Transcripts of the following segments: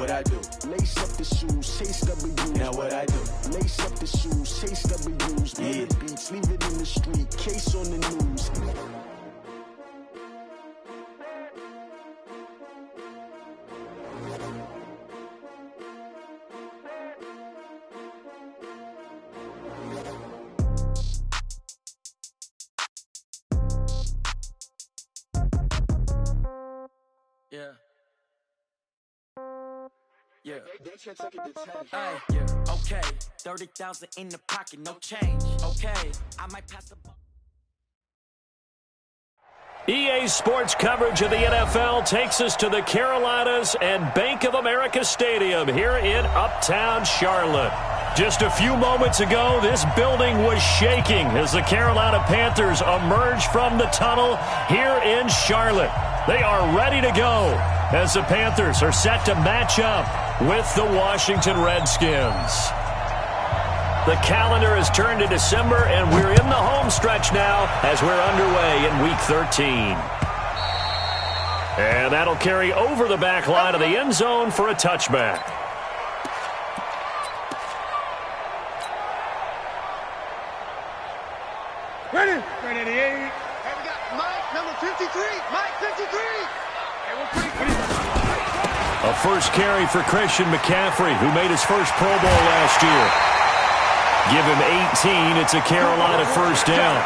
what I do. Lace up the shoes, chase W's. Now what I do. Lace up the shoes, chase W's. Yeah. The beats, leave it in the street, case on the news. Yeah. Yeah. Hey, yeah. Okay. 30,000 in the pocket, no change. Okay. I might pass the ball. EA Sports coverage of the NFL takes us to the Carolinas and Bank of America Stadium here in Uptown Charlotte. Just a few moments ago, this building was shaking as the Carolina Panthers emerged from the tunnel here in Charlotte. They are ready to go as the Panthers are set to match up with the Washington Redskins. The calendar has turned to December, and we're in the home stretch now as we're underway in Week 13. And that'll carry over the back line of the end zone for a touchback. Ready? Ready, 88. Hey, we got Mike, number 53. Mike, 53. Hey, we're pretty. A first carry for Christian McCaffrey, who made his first Pro Bowl last year. Give him 18. It's a Carolina first down.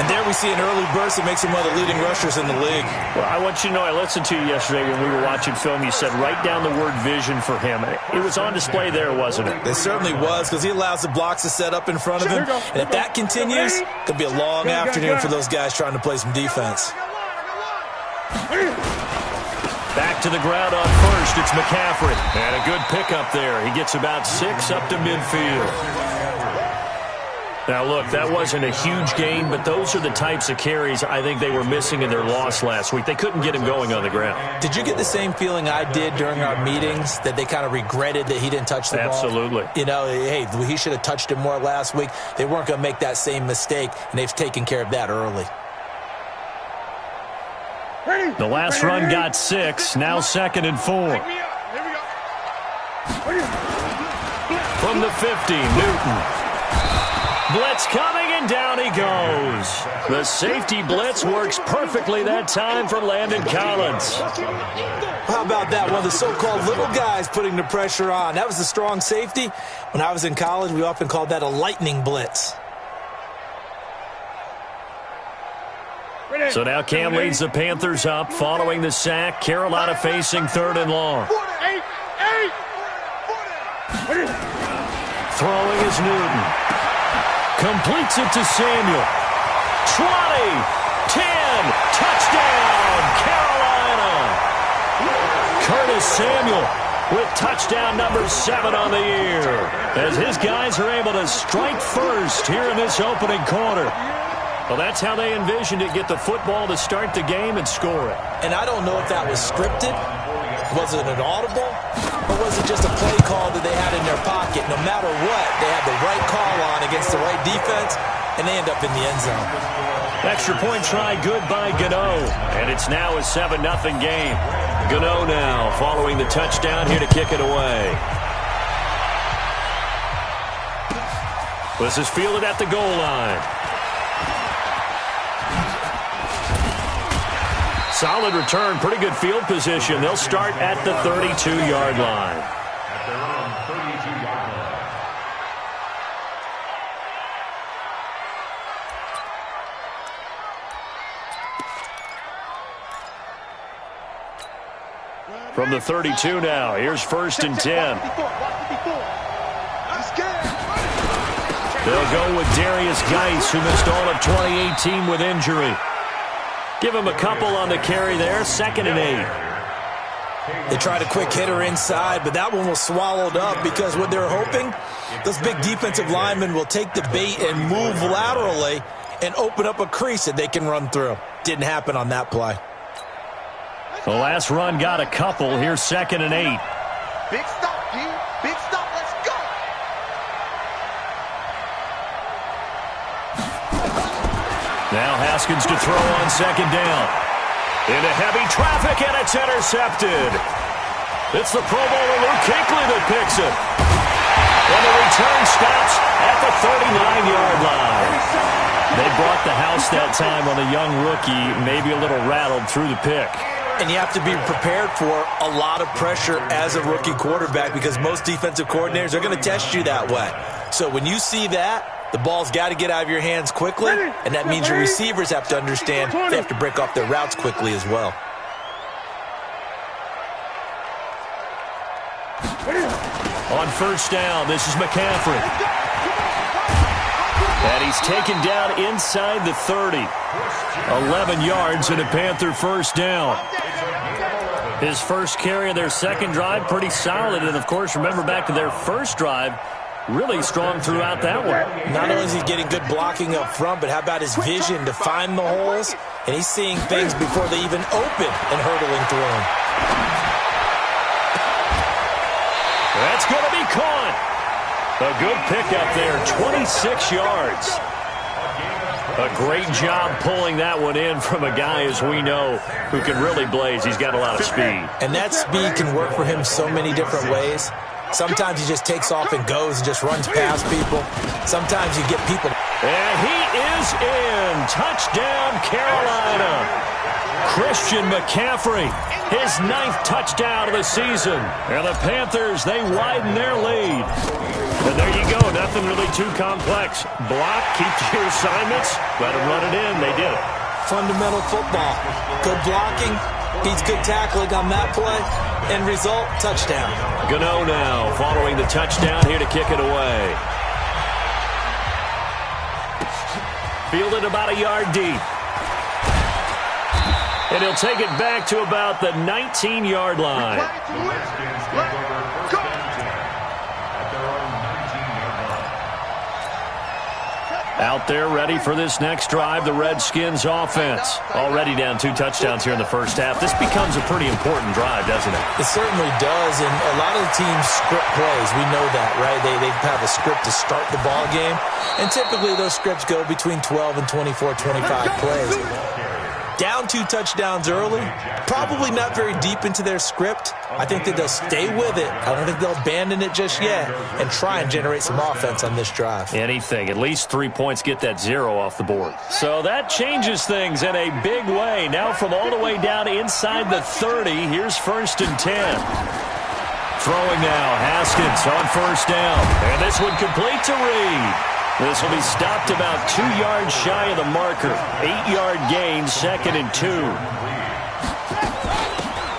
And there we see an early burst that makes him one of the leading rushers in the league. Well, I want you to know, I listened to you yesterday when we were watching film. You said write down the word vision for him. It was on display there, wasn't it? It certainly was, because he allows the blocks to set up in front of him. And if that continues, it could be a long afternoon for those guys trying to play some defense. Back to the ground on first. It's McCaffrey. And a good pickup there. He gets about 6 up to midfield. Now, look, that wasn't a huge gain, but those are the types of carries I think they were missing in their loss last week. They couldn't get him going on the ground. Did you get the same feeling I did during our meetings, that they kind of regretted that he didn't touch the ball? Absolutely. You know, hey, he should have touched it more last week. They weren't going to make that same mistake, and they've taken care of that early. The last run got 6, now 2nd and 4. From the 50, Newton. Blitz coming, and down he goes. The safety blitz works perfectly that time for Landon Collins. How about that? One of the so-called little guys putting the pressure on. That was the strong safety. When I was in college, we often called that a lightning blitz. So now Cam leads the Panthers up following the sack. Carolina facing 3rd and long. Throwing is Newton. Completes it to Samuel. 20, 10, touchdown, Carolina. Curtis Samuel with touchdown number 7 on the year, as his guys are able to strike first here in this opening quarter. Well, that's how they envisioned it, get the football to start the game and score it. And I don't know if that was scripted. Was it an audible? Or was it just a play call that they had in their pocket? No matter what, they had the right call on against the right defense, and they end up in the end zone. Extra point try good by Gano. And it's now a 7-0 game. Gano now following the touchdown here to kick it away. This is fielded at the goal line. Solid return, pretty good field position. They'll start at the 32-yard line. From the 32 now, here's 1st and 10. They'll go with Darius Geis, who missed all of 2018 with injury. Give him a couple on the carry there, 2nd and 8. They tried a quick hitter inside, but that one was swallowed up because what they're hoping, those big defensive linemen will take the bait and move laterally and open up a crease that they can run through. Didn't happen on that play. The last run got a couple. Here's 2nd and 8. Big stop, D. Big stop. Let's go. Now Haskins to throw on 2nd down. Into heavy traffic, and it's intercepted. It's the Pro Bowler Luke Kuechly that picks it. And the return stops at the 39-yard line. They brought the house that time on a young rookie, maybe a little rattled through the pick. And you have to be prepared for a lot of pressure as a rookie quarterback because most defensive coordinators are going to test you that way. So when you see that, the ball's got to get out of your hands quickly, and that means your receivers have to understand they have to break off their routes quickly as well. On first down, this is McCaffrey. And he's taken down inside the 30. 11 yards and a Panther first down. His first carry of their second drive, pretty solid. And, of course, remember back to their first drive, really strong throughout that one. Not only is he getting good blocking up front, but how about his vision to find the holes? And he's seeing things before they even open and hurdling through them. That's going to be caught. A good pickup there, 26 yards. A great job pulling that one in from a guy, as we know, who can really blaze. He's got a lot of speed. And that speed can work for him so many different ways. Sometimes he just takes off and goes and just runs past people. Sometimes you get people. And he is in. Touchdown, Carolina. Christian McCaffrey, his 9th touchdown of the season. And the Panthers, they widen their lead. And there you go, nothing really too complex. Block, keep to your assignments, let them run it in. They did it. Fundamental football. Good blocking, beats good tackling on that play. End result, touchdown. Gano now following the touchdown here to kick it away. Fielded about a yard deep. And he'll take it back to about the 19-yard line. Out there ready for this next drive, the Redskins offense. Already down 2 touchdowns here in the first half. This becomes a pretty important drive, doesn't it? It certainly does, and a lot of the teams script plays. We know that, right? They have a script to start the ball game, and typically those scripts go between 12 and 24, 25 plays. Down 2 touchdowns early, probably not very deep into their script. I think that they'll stay with it. I don't think they'll abandon it just yet and try and generate some offense on this drive. Anything. At least 3 points, get that 0 off the board. So that changes things in a big way. Now from all the way down inside the 30, here's 1st and 10. Throwing now, Haskins on first down. And this one complete to Reed. This will be stopped about 2 yards shy of the marker. 8-yard gain, 2nd and 2.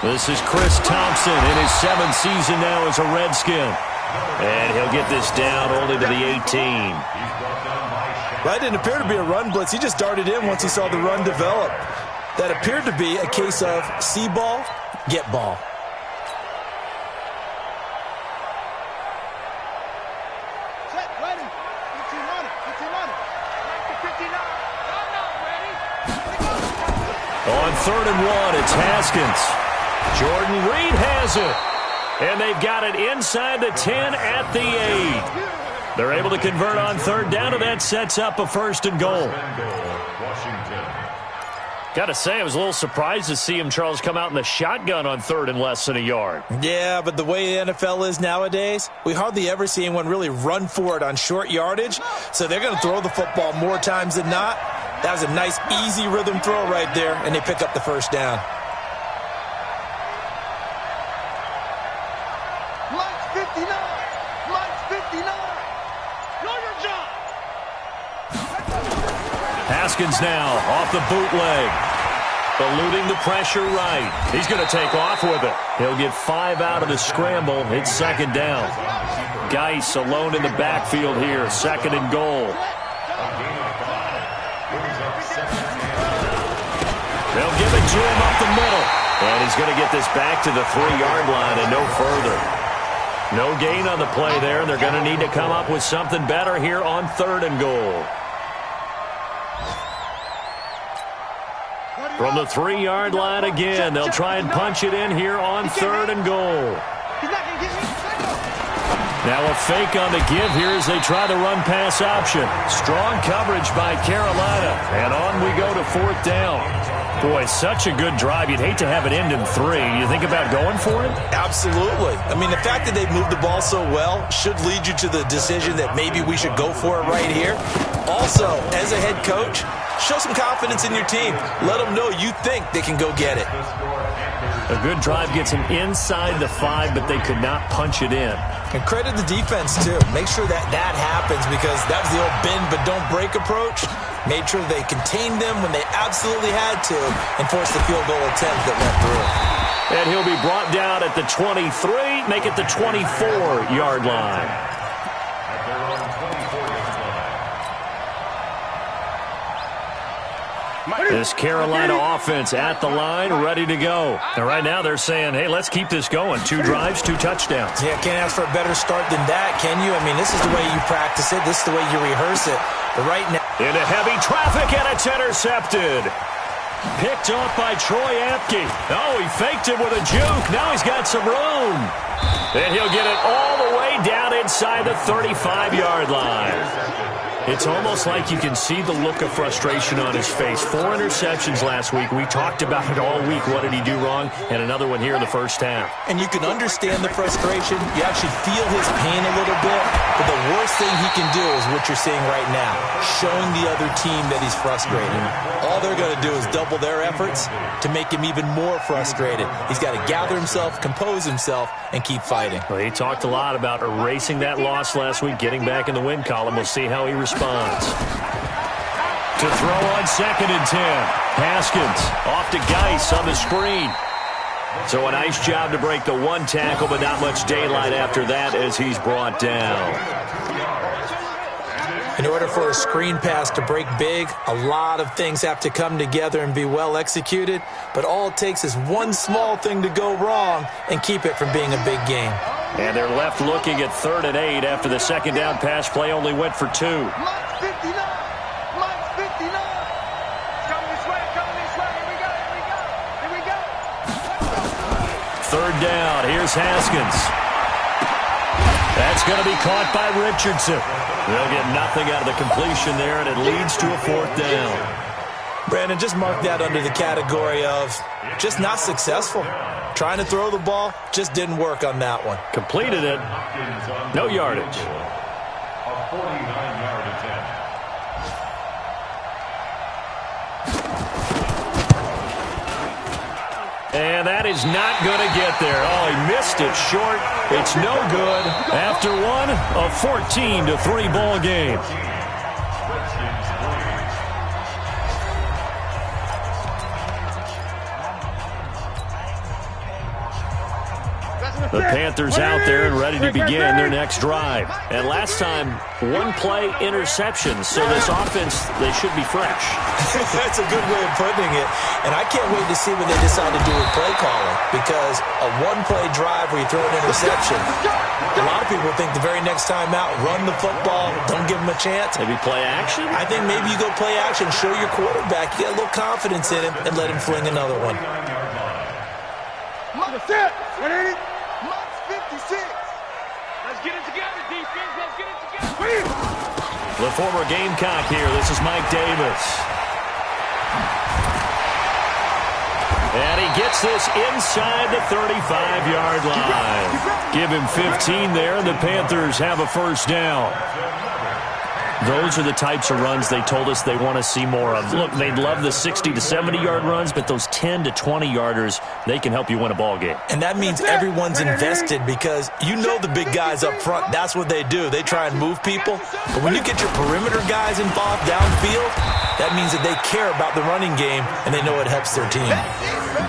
This is Chris Thompson in his 7th season now as a Redskin. And he'll get this down only to the 18. That didn't appear to be a run blitz. He just darted in once he saw the run develop. That appeared to be a case of see ball, get ball. On 3rd and 1, it's Haskins. Jordan Reed has it. And they've got it inside the 10 at the 8. They're able to convert on 3rd down, and that sets up a 1st and goal. Got to say, I was a little surprised to see him, Charles, come out in the shotgun on 3rd and less than a yard. Yeah, but the way the NFL is nowadays, we hardly ever see anyone really run for it on short yardage. So they're going to throw the football more times than not. That was a nice, easy rhythm throw right there, and they pick up the 1st down. Mike's 59. Mike's 59. Know your job. Haskins now off the bootleg. Eluding the pressure right. He's going to take off with it. He'll get 5 out of the scramble. It's 2nd down. Geis alone in the backfield here. 2nd and goal. They'll give it to him up the middle. And he's going to get this back to the 3-yard line and no further. No gain on the play there, and they're going to need to come up with something better here on 3rd and goal. From the 3-yard line again, they'll try and punch it in here on 3rd and goal. Now a fake on the give here as they try the run-pass option. Strong coverage by Carolina, and on we go to 4th down. Boy, such a good drive. You'd hate to have it end in 3. You think about going for it? Absolutely. I mean, the fact that they've moved the ball so well should lead you to the decision that maybe we should go for it right here. Also, as a head coach, show some confidence in your team. Let them know you think they can go get it. A good drive gets them inside the 5, but they could not punch it in. And credit the defense, too. Make sure that that happens because that was the old bend but don't break approach. Made sure they contained them when they absolutely had to and forced the field goal attempt that went through. And he'll be brought down at the 23, make it the 24-yard line. This Carolina offense at the line, ready to go. And right now they're saying, hey, let's keep this going. 2 drives, 2 touchdowns. Yeah, can't ask for a better start than that, can you? I mean, this is the way you practice it. This is the way you rehearse it. But right now... Into heavy traffic, and it's intercepted. Picked off by Troy Apke. Oh, he faked it with a juke. Now he's got some room. And he'll get it all the way down inside the 35-yard line. It's almost like you can see the look of frustration on his face. 4 interceptions last week. We talked about it all week. What did he do wrong? And another one here in the first half. And you can understand the frustration. You actually feel his pain a little bit. But the worst thing he can do is what you're seeing right now, showing the other team that he's frustrated. All they're going to do is double their efforts to make him even more frustrated. He's got to gather himself, compose himself, and keep fighting. Well, he talked a lot about erasing that loss last week, getting back in the win column. We'll see how he responds. To throw on 2nd and 10. Haskins off to Geis on the screen. So a nice job to break the 1 tackle, but not much daylight after that as he's brought down. In order for a screen pass to break big, a lot of things have to come together and be well executed, but all it takes is one small thing to go wrong and keep it from being a big game. And they're left looking at 3rd and 8 after the 2nd down pass play only went for 2. Mike's 59. Mike's 59. Coming this way. Coming this way. Here we go. Here we go. Here we go. 3rd down. Here's Haskins. That's going to be caught by Richardson. They'll get nothing out of the completion there, and it leads to a 4th down. Brandon, just mark that under the category of just not successful. Trying to throw the ball, just didn't work on that one. Completed it. No yardage. A 49-yard attempt. And that is not going to get there. Oh, he missed it short. It's no good. After one, a 14-3 ball game. The Panthers out there and ready to begin their next drive. And last time, 1-play interception. So this offense, they should be fresh. That's a good way of putting it. And I can't wait to see what they decide to do with play calling. Because a 1-play drive where you throw an interception, a lot of people think the very next time out, run the football, don't give them a chance. Maybe play action? I think maybe you go play action, show your quarterback, you get a little confidence in him, and let him fling another one. That's it. 180. Mike's 56. Let's get it together, defense. Let's get it together. The former Gamecock here. This is Mike Davis. And he gets this inside the 35-yard line. Give him 15 there, and the Panthers have a first down. Those are the types of runs they told us they want to see more of. Look, they'd love the 60 to 70-yard runs, but those 10 to 20-yarders, they can help you win a ball game. And that means everyone's invested because you know the big guys up front, that's what they do. They try and move people. But when you get your perimeter guys involved downfield, that means that they care about the running game and they know it helps their team.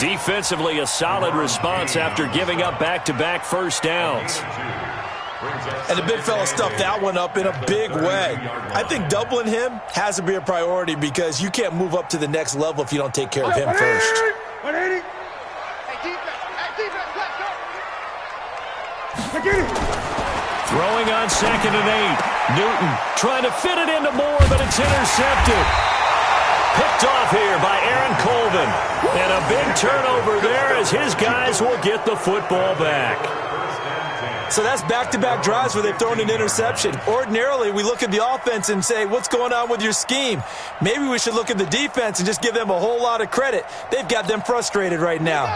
Defensively, a solid response after giving up back-to-back first downs. And the big fella stuffed that one up in a big way. I think doubling him has to be a priority because you can't move up to the next level if you don't take care of him first. 180. Hey, defense, let's go. Get it. Throwing on 2nd and 8. Newton trying to fit it into Moore, but it's intercepted. Picked off here by Aaron Colvin. And a big turnover there as his guys will get the football back. So that's back-to-back drives where they've thrown an interception. Ordinarily, we look at the offense and say, what's going on with your scheme? Maybe we should look at the defense and just give them a whole lot of credit. They've got them frustrated right now.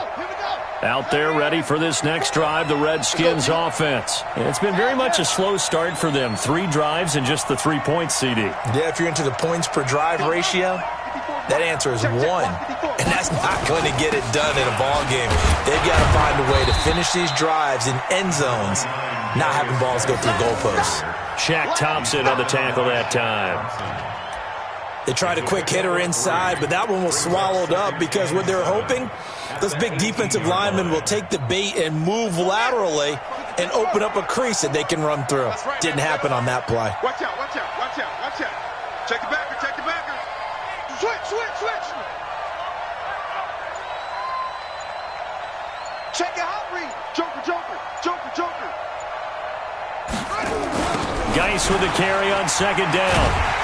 Out there ready for this next drive, the Redskins offense. It's been very much a slow start for them. 3 drives and just the 3 points, CD. Yeah, if you're into the points per drive ratio, that answer is 1. And that's not going to get it done in a ball game. They've got to find a way to finish these drives in end zones, not having balls go through goalposts. Shaq Thompson on the tackle that time. They tried a quick hitter inside, but that one was swallowed up because what they're hoping, those big defensive linemen will take the bait and move laterally and open up a crease that they can run through. Didn't happen on that play. Watch out, watch out, watch out, watch out. Check the backer, check the backer. Switch, switch, switch. Check your hot read. Joker, joker, joker, joker. Geis with the carry on second down.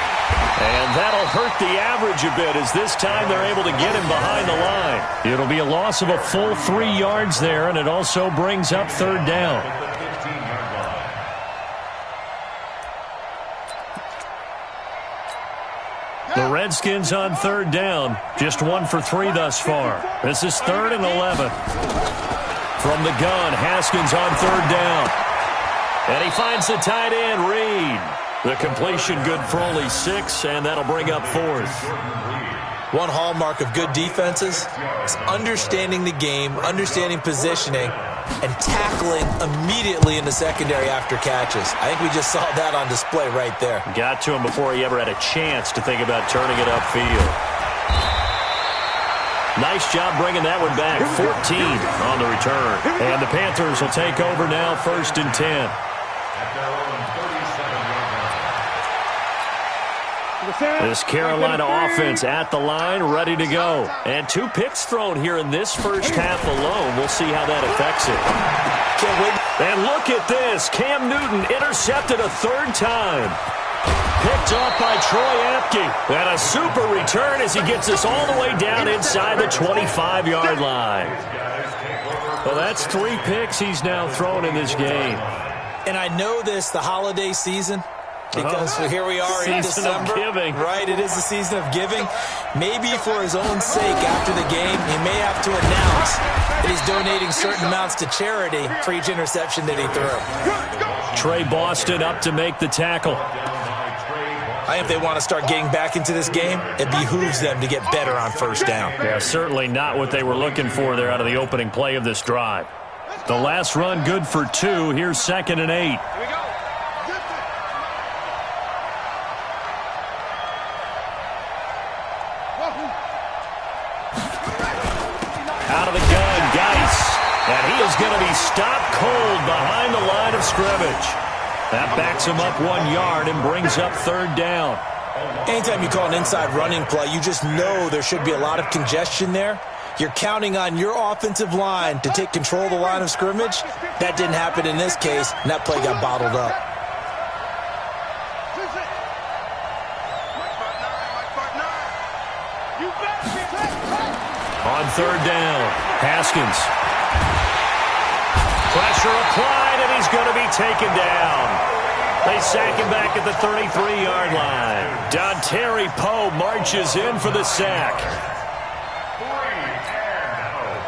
And that'll hurt the average a bit as this time they're able to get him behind the line. It'll be a loss of a full 3 yards there, and it also brings up third down. The Redskins on third down, just 1 for 3 thus far. This is 3rd and 11. From the gun, Haskins on third down. And he finds the tight end, Reed. The completion good for only 6, and that'll bring up 4th. One hallmark of good defenses is understanding the game, understanding positioning, and tackling immediately in the secondary after catches. I think we just saw that on display right there. Got to him before he ever had a chance to think about turning it upfield. Nice job bringing that one back. 14 on the return. And the Panthers will take over now, 1st and 10. This Carolina offense at the line, ready to go. And 2 picks thrown here in this first half alone. We'll see how that affects it. Can't wait. And look at this. Cam Newton intercepted a 3rd time. Picked off by Troy Apke. And a super return as he gets us all the way down inside the 25-yard line. Well, that's 3 picks he's now thrown in this game. And I know this, the holiday season, because here we are in December. Season of giving. Right, it is the season of giving. Maybe for his own sake after the game, he may have to announce that he's donating certain amounts to charity for each interception that he threw. Trey Boston up to make the tackle. I think if they want to start getting back into this game, it behooves them to get better on first down. Yeah, certainly not what they were looking for there out of the opening play of this drive. The last run good for 2. Here's 2nd and 8. Out of the gun, Geis. And he is going to be stopped cold behind the line of scrimmage. That backs him up 1 yard and brings up 3rd down. Anytime you call an inside running play, you just know there should be a lot of congestion there. You're counting on your offensive line to take control of the line of scrimmage. That didn't happen in this case, and that play got bottled up. On 3rd down, Haskins. Pressure applied, and he's going to be taken down. They sack him back at the 33-yard line. Dontari Poe marches in for the sack.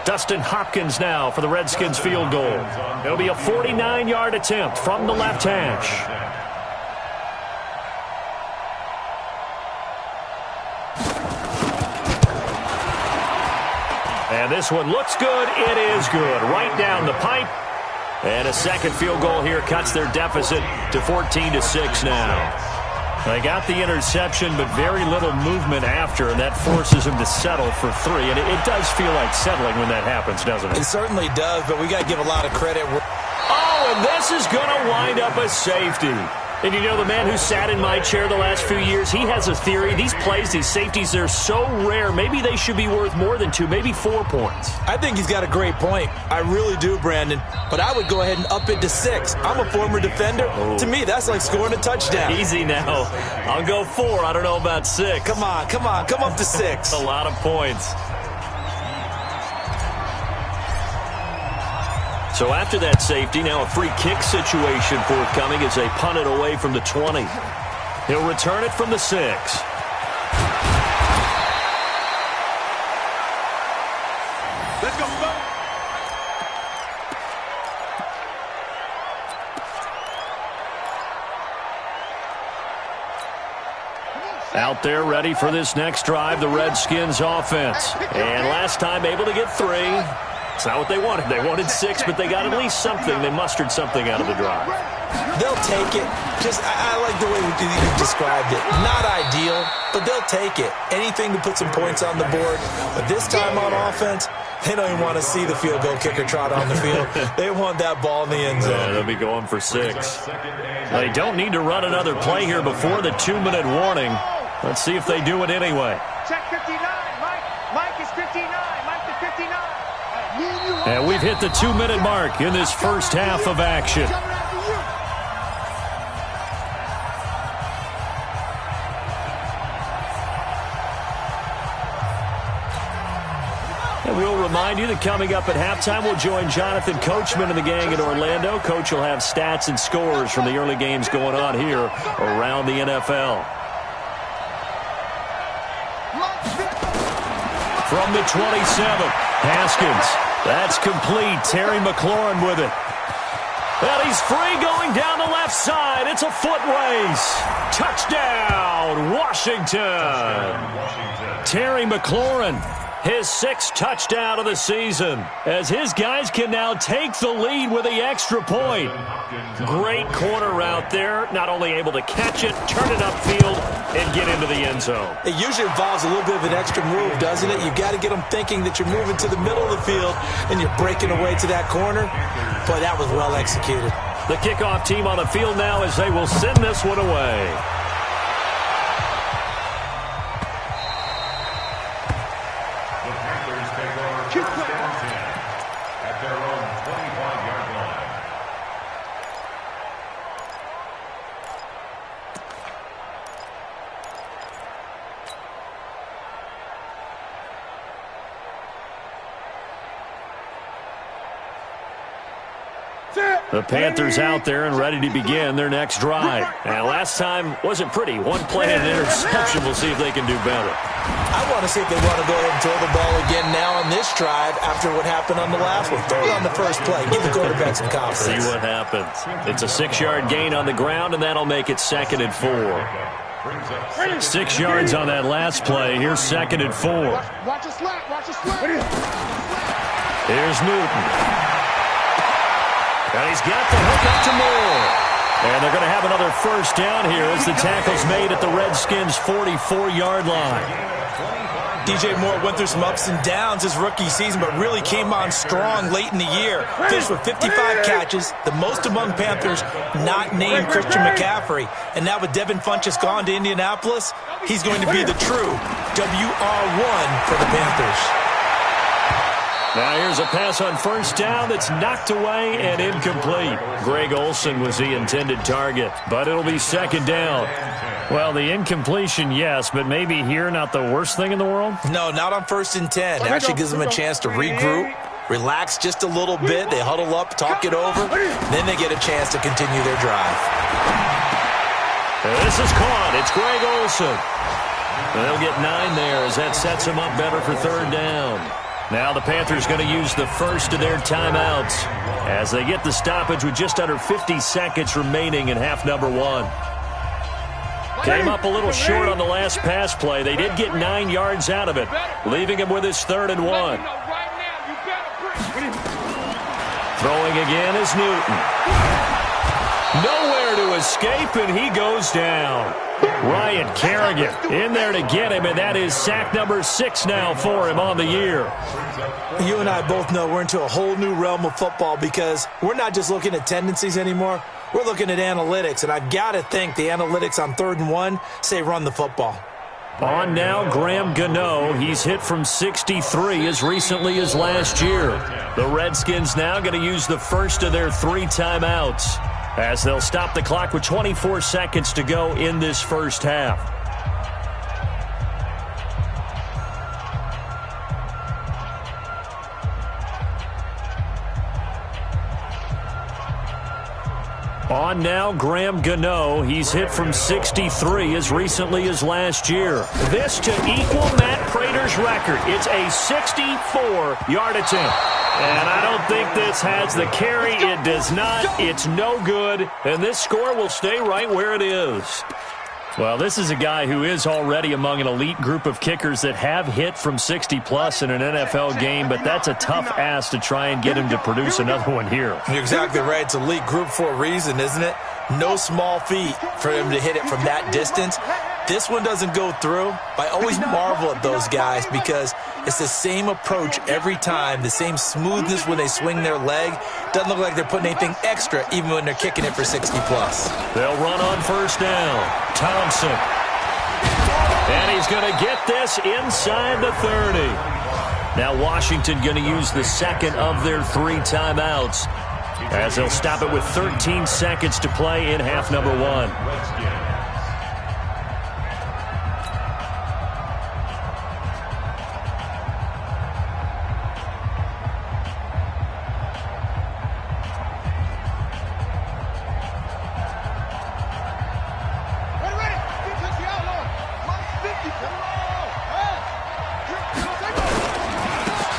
Dustin Hopkins now for the Redskins field goal. It'll be a 49-yard attempt from the left hash. And this one looks good. It is good. Right down the pipe. And a second field goal here cuts their deficit to 14-6 now. They got the interception, but very little movement after, and that forces him to settle for 3. And it does feel like settling when that happens, doesn't it? It certainly does, but we got to give a lot of credit. Oh, and this is going to wind up a safety. And you know, the man who sat in my chair the last few years, he has a theory. These plays, these safeties, they're so rare. Maybe they should be worth more than 2, maybe 4 points. I think he's got a great point. I really do, Brandon. But I would go ahead and up it to 6. I'm a former defender. Oh. To me, that's like scoring a touchdown. Easy now. I'll go 4. I don't know about 6. Come on. Come up to 6. A lot of points. So after that safety, now a free kick situation forthcoming as they punt it away from the 20. He'll return it from the 6. Let's go, Bo. Out there ready for this next drive, the Redskins offense. And last time able to get 3. It's not what they wanted. They wanted 6, but they got at least something. They mustered something out of the drive. They'll take it. I like the way you described it. Not ideal, but they'll take it. Anything to put some points on the board. But this time on offense, they don't even want to see the field goal kicker trot on the field. They want that ball in the end zone. Yeah, they'll be going for 6. They don't need to run another play here before the 2-minute warning. Let's see if they do it anyway. Check 59. Mike is 59. Mike to 59. And we've hit the 2-minute mark in this first half of action. And we'll remind you that coming up at halftime, we'll join Jonathan Coachman and the gang in Orlando. Coach will have stats and scores from the early games going on here around the NFL. From the 27, Haskins. That's complete. Terry McLaurin with it. And he's free going down the left side. It's a foot race. Touchdown, Washington. Terry McLaurin, his 6th touchdown of the season, as his guys can now take the lead with the extra point. Great corner route there. Not only able to catch it, turn it upfield, and get into the end zone. It usually involves a little bit of an extra move, doesn't it? You've got to get them thinking that you're moving to the middle of the field and you're breaking away to that corner. But that was well executed. The kickoff team on the field now as they will send this one away. At their own 25-yard line. The Panthers out there and ready to begin their next drive. And last time wasn't pretty. One play and an interception. We'll see if they can do better. I want to see if they want to go ahead and throw the ball again now on this drive after what happened on the last one. Throw it on the first play. Give the quarterback some confidence. See what happens. It's a 6-yard gain on the ground, and that'll make it 2nd and 4. 6 yards on that last play. Here's 2nd and 4. Watch a slant. Watch a slant. Here's Newton. And he's got the hook up to Moore. And they're going to have another first down here as the tackle's made at the Redskins' 44-yard line. DJ Moore went through some ups and downs his rookie season, but really came on strong late in the year. Finished with 55 catches, the most among Panthers not named Christian McCaffrey. And now with Devin Funchess gone to Indianapolis, he's going to be the true WR1 for the Panthers. Now here's a pass on first down that's knocked away and incomplete. Greg Olsen was the intended target, but it'll be 2nd down. Well, the incompletion, yes, but maybe here not the worst thing in the world? No, not on 1st and 10. It actually gives them a chance to regroup, relax just a little bit. They huddle up, talk it over, then they get a chance to continue their drive. This is caught. It's Greg Olsen. They'll get 9 there as that sets them up better for 3rd down. Now the Panthers going to use the first of their timeouts as they get the stoppage with just under 50 seconds remaining in half number 1. Came up a little short on the last pass play. They did get 9 yards out of it, leaving him with his 3rd and 1. Throwing again is Newton. Nowhere to escape, and he goes down. Ryan Kerrigan in there to get him, and that is sack number 6 now for him on the year. You and I both know we're into a whole new realm of football because we're not just looking at tendencies anymore. We're looking at analytics, and I've got to think the analytics on 3rd and 1 say run the football. On now, Graham Gano. He's hit from 63 as recently as last year. The Redskins now going to use the first of their 3 timeouts as they'll stop the clock with 24 seconds to go in this first half. On now, Graham Gano. He's hit from 63 as recently as last year. This to equal Matt Prater's record. It's a 64-yard attempt. And I don't think this has the carry. It does not. It's no good. And this score will stay right where it is. Well, this is a guy who is already among an elite group of kickers that have hit from 60-plus in an NFL game, but that's a tough ask to try and get him to produce another one here. You're exactly right. It's elite group for a reason, isn't it? No small feat for him to hit it from that distance. This one doesn't go through. I always marvel at those guys because it's the same approach every time, the same smoothness when they swing their leg. Doesn't look like they're putting anything extra even when they're kicking it for 60-plus. They'll run on first down. Thompson. And he's going to get this inside the 30. Now Washington going to use the second of their 3 timeouts as they'll stop it with 13 seconds to play in half number 1.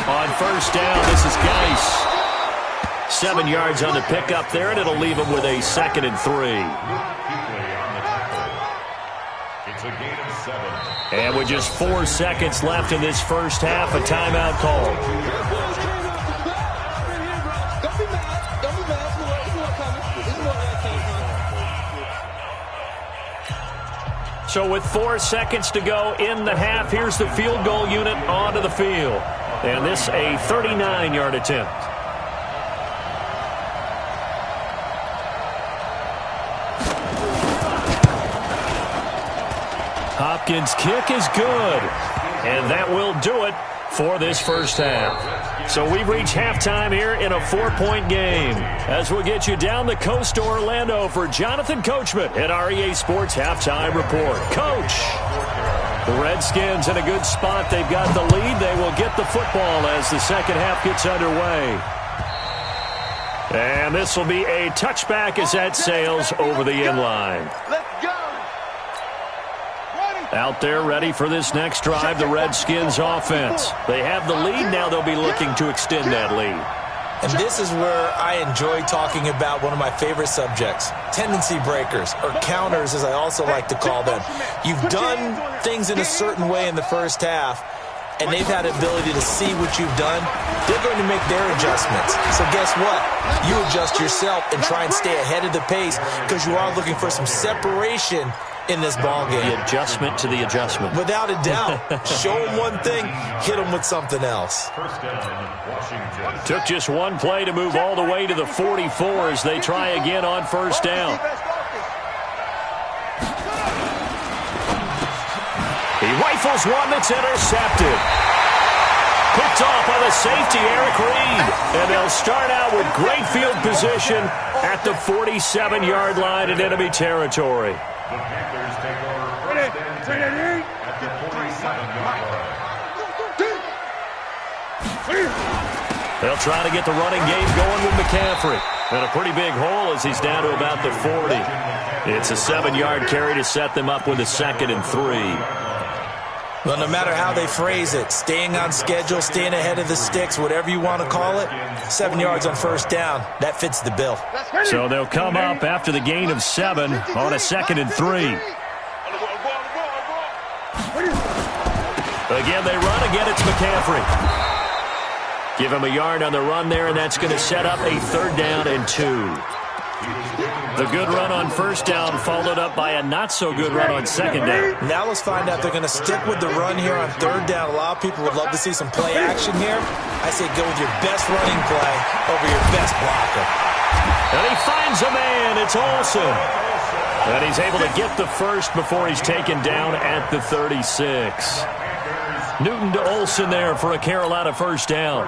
On first down, this is Geis. 7 yards on the pickup there, and it'll leave him with a 2nd and 3. It's a gain of 7. And with just 4 seconds left in this first half, a timeout call. So with 4 seconds to go in the half, here's the field goal unit onto the field. And this a 39-yard attempt. Hopkins' kick is good. And that will do it for this first half. So we've reached halftime here in a 4-point game. As we'll get you down the coast to Orlando for Jonathan Coachman at REA Sports Halftime Report. Coach, the Redskins in a good spot. They've got the lead. They will get the football as the second half gets underway. And this will be a touchback as that sails over the end line. Let's go. Out there ready for this next drive, the Redskins offense. They have the lead. Now they'll be looking to extend that lead. And this is where I enjoy talking about one of my favorite subjects, tendency breakers, or counters as I also like to call them. You've done things in a certain way in the first half, and they've had the ability to see what you've done. They're going to make their adjustments. So guess what? You adjust yourself and try and stay ahead of the pace because you are looking for some separation in this ball game. The adjustment to the adjustment. Without a doubt. Show them one thing, hit them with something else. First down, Washington. Took just one play to move all the way to the 44 as they try again on first down. He rifles one that's intercepted. Picked off by the safety, Eric Reed. And they'll start out with great field position at the 47-yard line in enemy territory. The Panthers take over first and 10 at the 47-yard line. They'll try to get the running game going with McCaffrey. And a pretty big hole as he's down to about the 40. It's a 7-yard carry to set them up with a 2nd and 3. Well, no matter how they phrase it, staying on schedule, staying ahead of the sticks, whatever you want to call it, 7 yards on first down, that fits the bill. So they'll come up after the gain of 7 on a 2nd and 3. Again, they run. Again, it's McCaffrey. Give him a yard on the run there, and that's going to set up a 3rd down and 2. The good run on first down followed up by a not-so-good run on 2nd down. Now let's find out they're going to stick with the run here on 3rd down. A lot of people would love to see some play action here. I say go with your best running play over your best blocker. And he finds a man. It's Olsen. And he's able to get the first before he's taken down at the 36. Newton to Olsen there for a Carolina first down.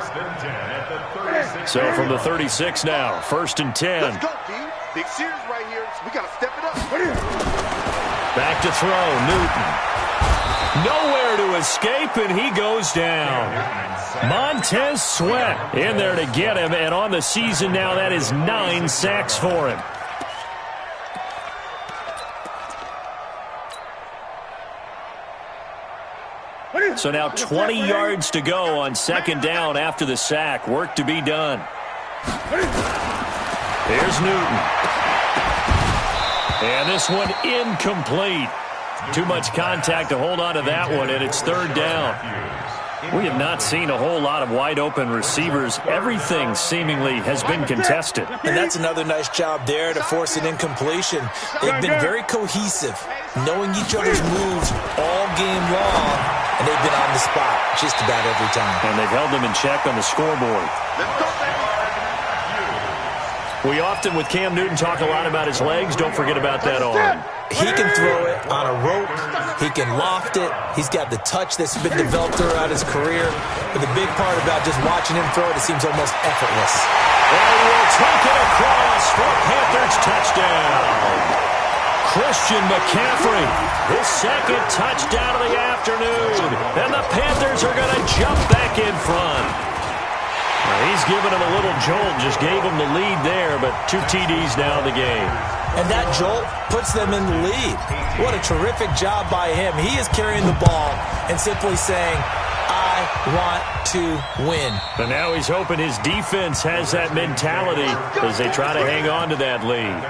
So from the 36 now, 1st and 10. Let's go, team. Big series right here. We got to step it up. Back to throw, Newton. Nowhere to escape, and he goes down. Montez Sweat in there to get him, and on the season now, that is 9 sacks for him. So now 20 yards to go on second down after the sack. Work to be done. Here's Newton. And this one incomplete. Too much contact to hold on to that one, and it's third down. We have not seen a whole lot of wide-open receivers. Everything seemingly has been contested. And that's another nice job there to force an incompletion. They've been very cohesive, knowing each other's moves all game long, and they've been on the spot just about every time. And they've held them in check on the scoreboard. We often, with Cam Newton, talk a lot about his legs. Don't forget about that arm. He can throw it on a rope. He can loft it. He's got the touch that's been developed throughout his career. But the big part about just watching him throw it, it seems almost effortless. And will take it across for Panthers touchdown. Christian McCaffrey, his second touchdown of the afternoon. And the Panthers are going to jump back in front. He's given him a little jolt, just gave him the lead there, but 2 TDs now in the game. And that jolt puts them in the lead. What a terrific job by him. He is carrying the ball and simply saying, I want to win. And now he's hoping his defense has that mentality as they try to hang on to that lead.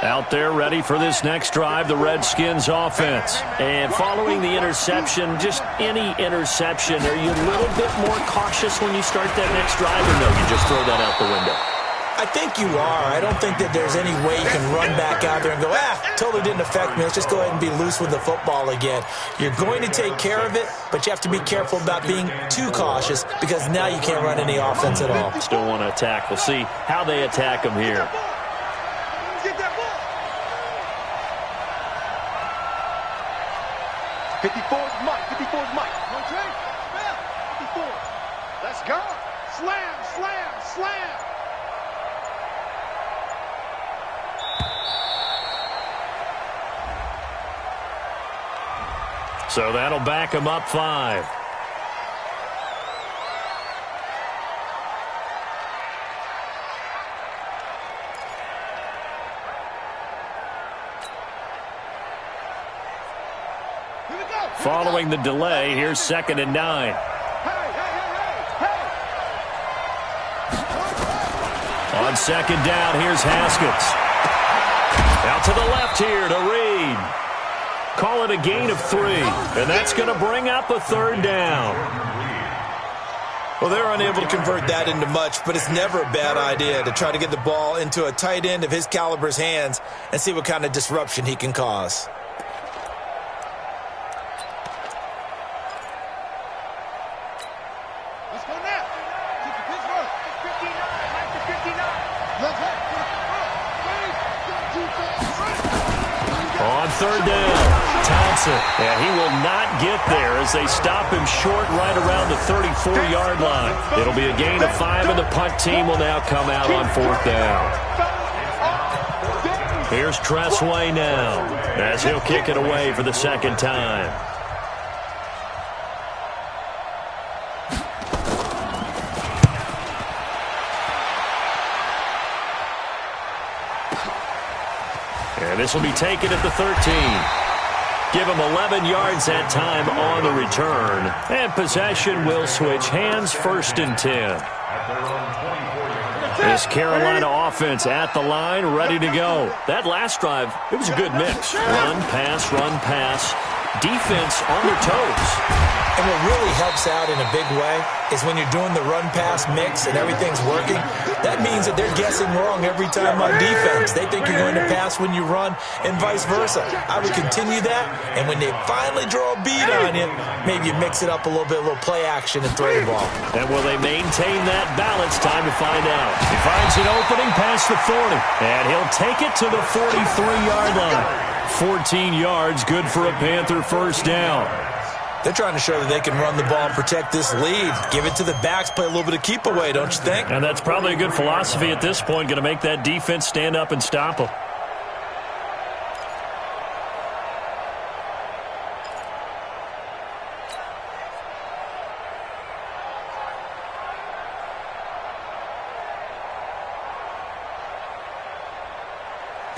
Out there ready for this next drive, the Redskins offense. And following the interception, just any interception, are you a little bit more cautious when you start that next drive, or no, you just throw that out the window? I think you are. I don't think that there's any way you can run back out there and go, totally didn't affect me. Let's just go ahead and be loose with the football again. You're going to take care of it, but you have to be careful about being too cautious because now you can't run any offense at all. Still want to attack. We'll see how they attack them here. Get that ball. 54's Mike. 54's Mike. Okay. 54. Let's go. Slam, slam, slam. So that'll back him up 5. Following the delay, here's 2nd and 9. On 2nd down, here's Haskins. Out to the left here to Reed. Call it a gain of 3, and that's going to bring up a 3rd down. Well, they're unable to convert that into much, but it's never a bad idea to try to get the ball into a tight end of his caliber's hands and see what kind of disruption he can cause. Let's go now. Pittsburgh. 59. Mike to 59. Let's go. On 3rd down, Thompson. And he will not get there as they stop him short right around the 34-yard line. It'll be a gain of 5, and the punt team will now come out on 4th down. Here's Tressway now as he'll kick it away for the 2nd time. And this will be taken at the 13. Give him 11 yards that time on the return. And possession will switch hands, 1st and 10. This Carolina offense at the line, ready to go. That last drive, it was a good mix. Run, pass, defense on their toes. And what really helps out in a big way is when you're doing the run-pass mix and everything's working, that means that they're guessing wrong every time on defense. They think you're going to pass when you run and vice versa. I would continue that, and when they finally draw a bead on you, maybe you mix it up a little bit, a little play action and throw the ball. And will they maintain that balance? Time to find out. He finds an opening past the 40, and he'll take it to the 43-yard line. 14 yards, good for a Panther 1st down. They're trying to show that they can run the ball and protect this lead. Give it to the backs, play a little bit of keep away, don't you think? And that's probably a good philosophy at this point, going to make that defense stand up and stop them.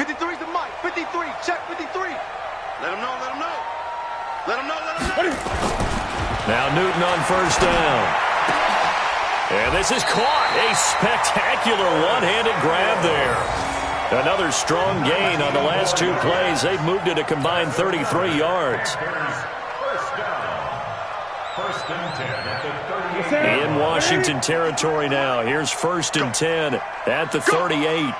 53's the mic. 53. Check 53. Let him know. Let him know. Let him know. Let him know. Now Newton on first down. And this is caught. A spectacular one-handed grab there. Another strong gain on the last two plays. They've moved it a combined 33 yards. First and 10 at the 38. In Washington territory now. Here's first and 10 at the 38.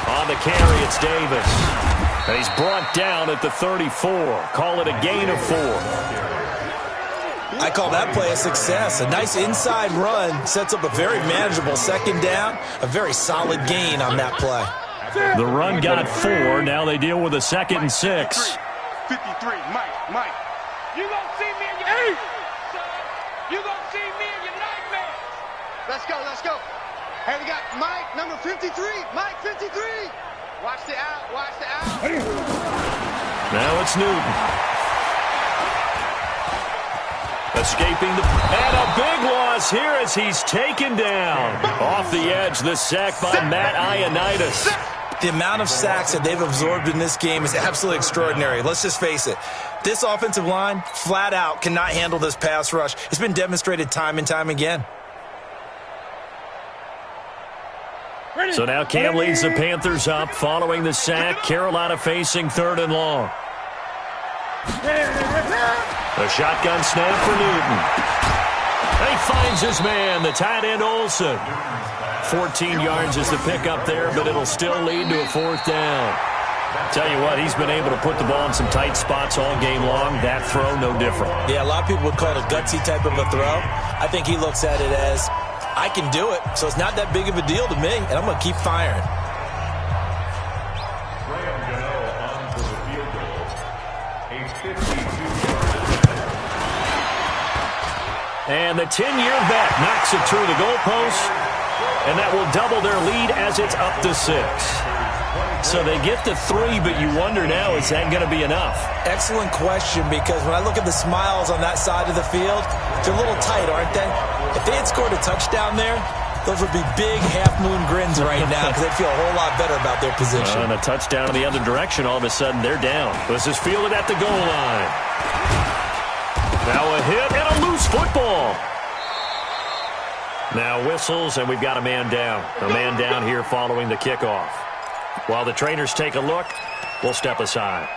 On the carry, it's Davis. And he's brought down at the 34. Call it a gain of 4. I call that play a success. A nice inside run sets up a very manageable second down. A very solid gain on that play. The run got 4. Now they deal with a 2nd and 6. 53. Mike. You gonna see me in your son. You gonna see me in your nightmares. Let's go. Hey, we got Mike, number 53. Mike, 53. Watch the out. Now it's Newton. Escaping and a big loss here as he's taken down. Off the edge, the sack by Matt Ioannidis. The amount of sacks that they've absorbed in this game is absolutely extraordinary. Let's just face it. This offensive line, flat out, cannot handle this pass rush. It's been demonstrated time and time again. So now Cam leads the Panthers up following the sack. Carolina facing 3rd and long. A shotgun snap for Newton. He finds his man, the tight end Olsen. 14 yards is the pickup there, but it'll still lead to a 4th down. Tell you what, he's been able to put the ball in some tight spots all game long. That throw, no different. Yeah, a lot of people would call it a gutsy type of a throw. I think he looks at it as, I can do it, so it's not that big of a deal to me, and I'm going to keep firing. Graham Gano on for the field goal. A 52-yard. And the 10-year vet knocks it through the goalpost, and that will double their lead as it's up to 6. So they get to 3, but you wonder now, is that going to be enough? Excellent question, because when I look at the smiles on that side of the field, they're a little tight, aren't they? If they had scored a touchdown there, those would be big half-moon grins right now because they'd feel a whole lot better about their position. And a touchdown in the other direction, all of a sudden they're down. This is fielded at the goal line. Now a hit and a loose football. Now whistles, and we've got a man down. A man down here following the kickoff. While the trainers take a look, we'll step aside.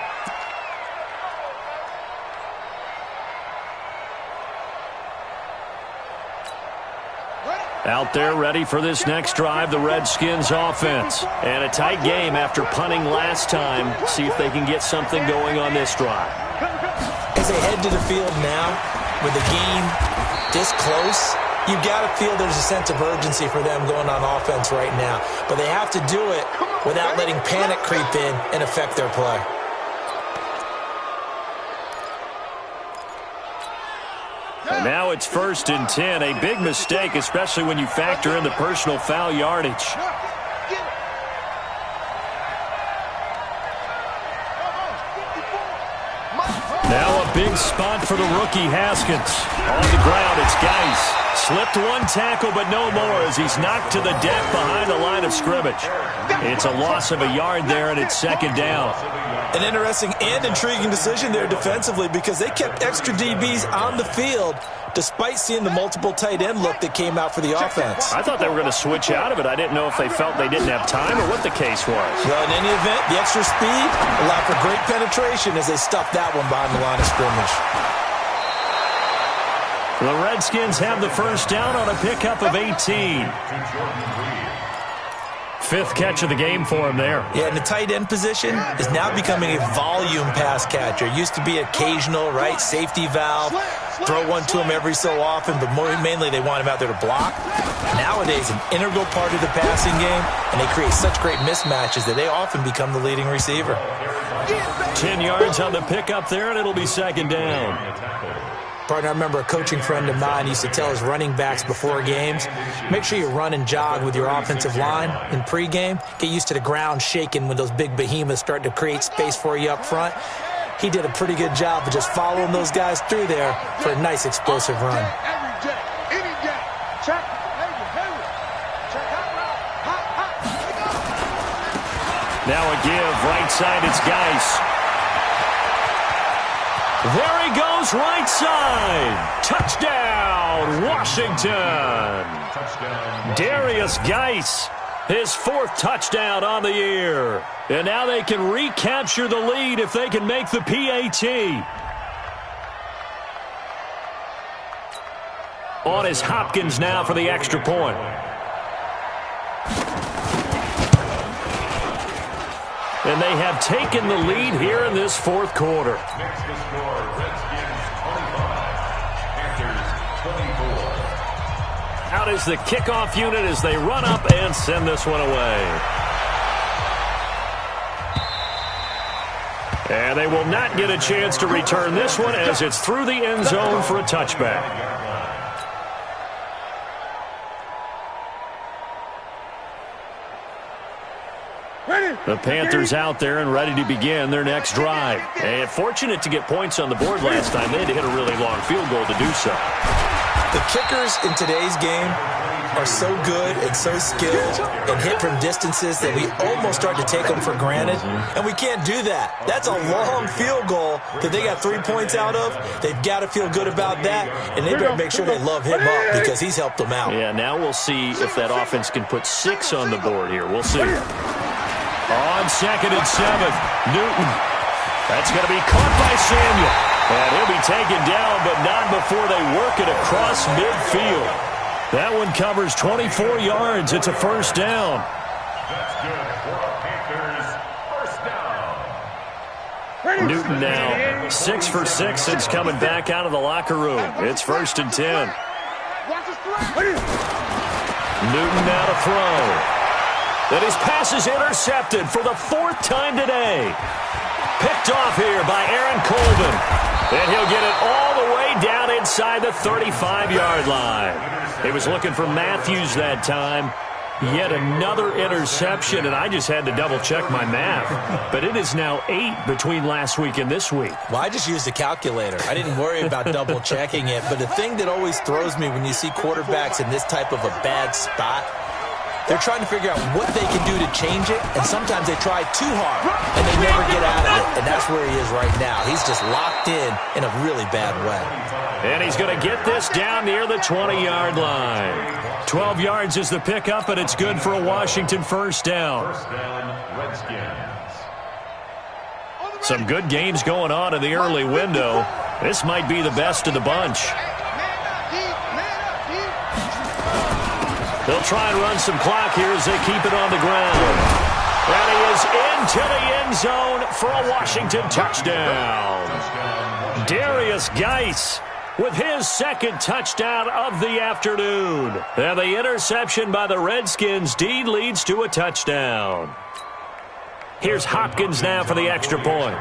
Out there ready for this next drive, the Redskins offense. And a tight game after punting last time. See if they can get something going on this drive. As they head to the field now, with the game this close, you've got to feel there's a sense of urgency for them going on offense right now. But they have to do it without letting panic creep in and affect their play. And now it's 1st and 10. A big mistake, especially when you factor in the personal foul yardage. Now a big spot for the rookie Haskins. On the ground, it's Geis. Slipped one tackle, but no more as he's knocked to the deck behind the line of scrimmage. It's a loss of a yard there, and it's 2nd down. An interesting and intriguing decision there defensively because they kept extra DBs on the field despite seeing the multiple tight end look that came out for the offense. I thought they were going to switch out of it. I didn't know if they felt they didn't have time or what the case was. Well, in any event, the extra speed allowed for great penetration as they stuffed that one behind the line of scrimmage. The Redskins have the first down on a pickup of 18. 5th catch of the game for him there. Yeah, and the tight end position is now becoming a volume pass catcher. Used to be occasional, right, safety valve. Throw one to him every so often, but mainly they want him out there to block. Nowadays, an integral part of the passing game, and they create such great mismatches that they often become the leading receiver. 10 yards on the pickup there, and it'll be 2nd down. Partner, I remember a coaching friend of mine used to tell his running backs before games, make sure you run and jog with your offensive line in pregame. Get used to the ground shaking when those big behemoths start to create space for you up front. He did a pretty good job of just following those guys through there for a nice explosive run. Every day, any day. Check. Check out route. Hot. Now a give, right side, it's Geis. There he goes, right side. Touchdown, Washington. Darius Geis, his 4th touchdown on the year. And now they can recapture the lead if they can make the PAT. On is Hopkins now for the extra point. And they have taken the lead here in this 4th quarter. Next to score, Redskins 25, Panthers 24. Out is the kickoff unit as they run up and send this one away. And they will not get a chance to return this one as it's through the end zone for a touchback. The Panthers out there and ready to begin their next drive. And fortunate to get points on the board last time. They had to hit a really long field goal to do so. The kickers in today's game are so good and so skilled and hit from distances that we almost start to take them for granted. And we can't do that. That's a long field goal that they got 3 points out of. They've got to feel good about that, and they better make sure they love him up because he's helped them out. Yeah, now we'll see if that offense can put 6 on the board here. We'll see. On 2nd and 7, Newton. That's going to be caught by Samuel. And he'll be taken down, but not before they work it across midfield. That one covers 24 yards. It's a first down. That's good for the Panthers. First down. Newton now 6 for 6 since coming back out of the locker room. It's 1st and 10. Newton now to throw. And his pass is intercepted for the 4th time today. Picked off here by Aaron Colvin. And he'll get it all the way down inside the 35-yard line. He was looking for Matthews that time. Yet another interception, and I just had to double-check my math. But it is now 8 between last week and this week. Well, I just used a calculator. I didn't worry about double-checking it. But the thing that always throws me when you see quarterbacks in this type of a bad spot, they're trying to figure out what they can do to change it, and sometimes they try too hard, and they never get out of it, and that's where he is right now. He's just locked in a really bad way. And he's going to get this down near the 20-yard line. 12 yards is the pickup, and it's good for a Washington first down. First down, Redskins. Some good games going on in the early window. This might be the best of the bunch. They'll try and run some clock here as they keep it on the ground. And he is into the end zone for a Washington touchdown. Darius Geis with his 2nd touchdown of the afternoon. And the interception by the Redskins deed leads to a touchdown. Here's Hopkins now for the extra point.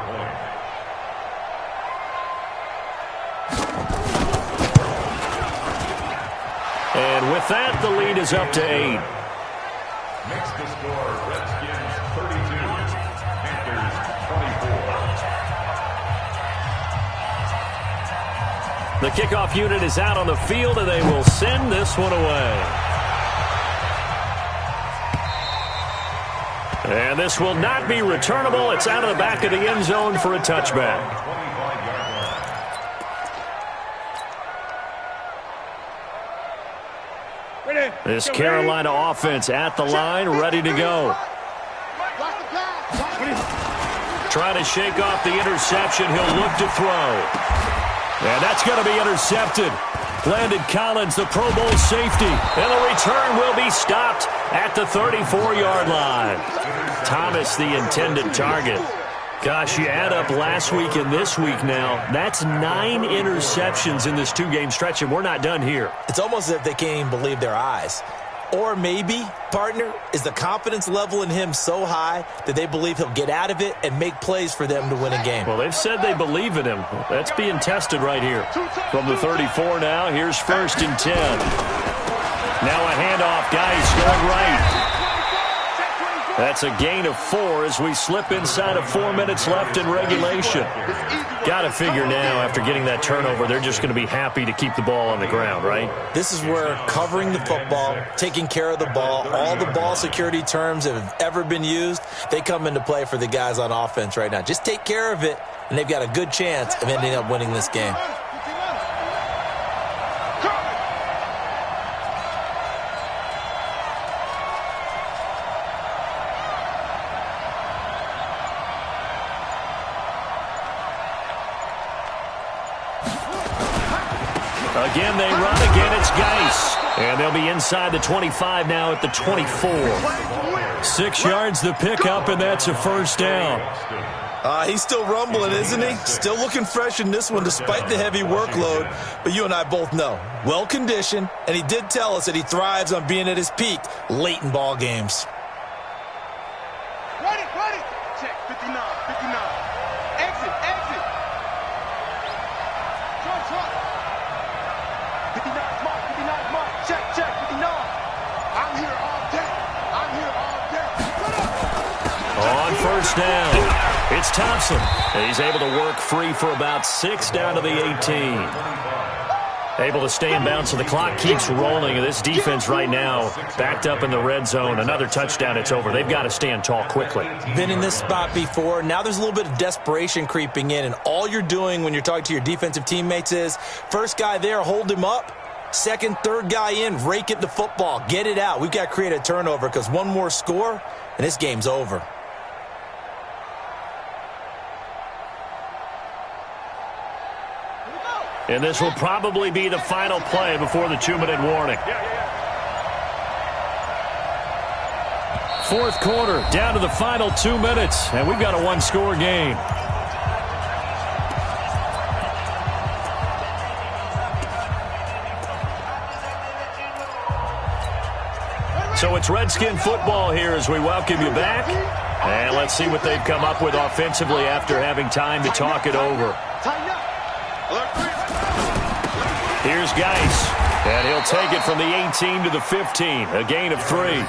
And with that, the lead is up to 8. Next to score, Redskins 32, Panthers 24. The kickoff unit is out on the field, and they will send this one away. And this will not be returnable. It's out of the back of the end zone for a touchback. This Carolina offense at the line, ready to go. Trying to shake off the interception. He'll look to throw. And that's going to be intercepted. Landon Collins, the Pro Bowl safety. And the return will be stopped at the 34-yard line. Thomas, the intended target. Gosh, you add up last week and this week now, that's 9 interceptions in this 2-game stretch, and we're not done here. It's almost as if they can't even believe their eyes. Or maybe, partner, is the confidence level in him so high that they believe he'll get out of it and make plays for them to win a game. Well, they've said they believe in him. That's being tested right here. From the 34 now, here's 1st and 10. Now a handoff, guys going right. That's a gain of 4 as we slip inside of 4 minutes left in regulation. Got to figure now, after getting that turnover, they're just going to be happy to keep the ball on the ground, right? This is where covering the football, taking care of the ball, all the ball security terms that have ever been used, they come into play for the guys on offense right now. Just take care of it, and they've got a good chance of ending up winning this game. Again, they run. Again, it's Geis. And they'll be inside the 25 now at the 24. 6 yards the pickup, and that's a first down. He's still rumbling, isn't he? Still looking fresh in this one despite the heavy workload. But you and I both know, well-conditioned, and he did tell us that he thrives on being at his peak late in ball games. Ready. Check, 59. Exit. Trot. 59's mark. Check, 59. I'm here all day. On first down, it's Thompson. And he's able to work free for about 6 down to the 18. Able to stay in bounds, so the clock keeps rolling. And this defense right now backed up in the red zone. Another touchdown, it's over. They've got to stand tall quickly. Been in this spot before. Now there's a little bit of desperation creeping in. And all you're doing when you're talking to your defensive teammates is, first guy there, hold him up. Second, third guy in, rake at the football. Get it out. We've got to create a turnover because one more score, and this game's over. And this will probably be the final play before the 2-minute warning. Fourth quarter, down to the final 2 minutes, and we've got a one-score game. So it's Redskin football here as we welcome you back. And let's see what they've come up with offensively after having time to talk it over. Here's Geis, and he'll take it from the 18 to the 15, a gain of 3.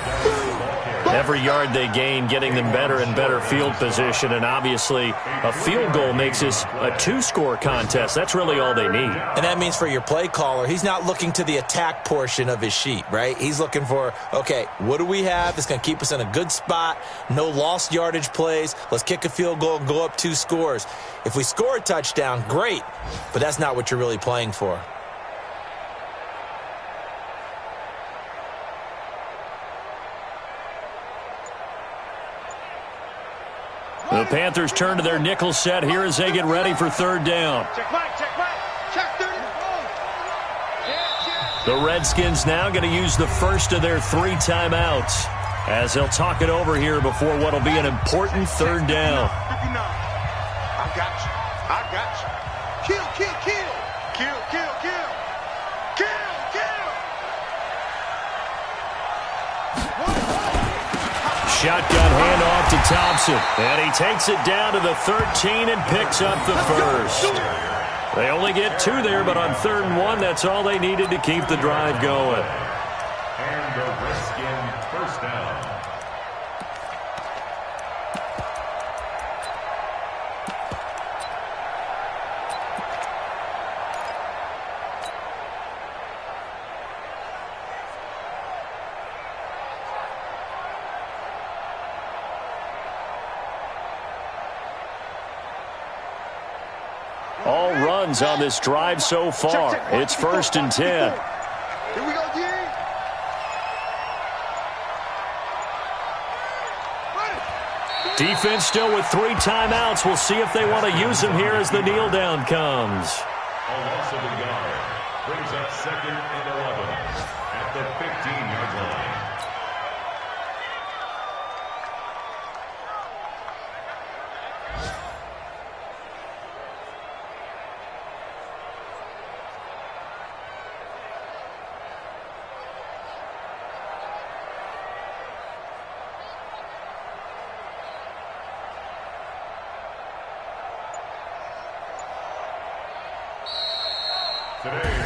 Every yard they gain, getting them better and better field position, and obviously a field goal makes this a 2-score contest. That's really all they need. And that means for your play caller, he's not looking to the attack portion of his sheet, right? He's looking for, okay, what do we have that's going to keep us in a good spot? No lost yardage plays. Let's kick a field goal and go up 2 scores. If we score a touchdown, great, but that's not what you're really playing for. The Panthers turn to their nickel set here as they get ready for third down. Check right. Check 30. The Redskins now going to use the first of their 3 timeouts as they'll talk it over here before what will be an important third down. 59. I got you. Kill. Shotgun handoff to Thompson, and he takes it down to the 13 and picks up the first. They only get 2 there, but on 3rd and 1, that's all they needed to keep the drive going. And the Redskin first down. All runs on this drive so far. It's 1st and 10. Here we go, G. Defense still with 3 timeouts. We'll see if they want to use them here as the kneel down comes. A loss of the yard brings up 2nd and 11 at the 15-yard line.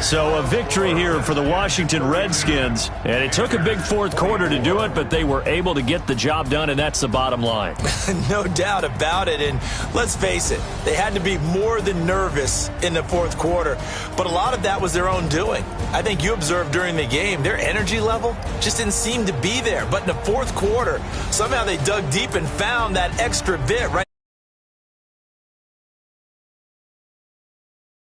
So a victory here for the Washington Redskins, and it took a big fourth quarter to do it, but they were able to get the job done, and that's the bottom line. No doubt about it, and let's face it, they had to be more than nervous in the fourth quarter, but a lot of that was their own doing. I think you observed during the game, their energy level just didn't seem to be there, but in the fourth quarter, somehow they dug deep and found that extra bit right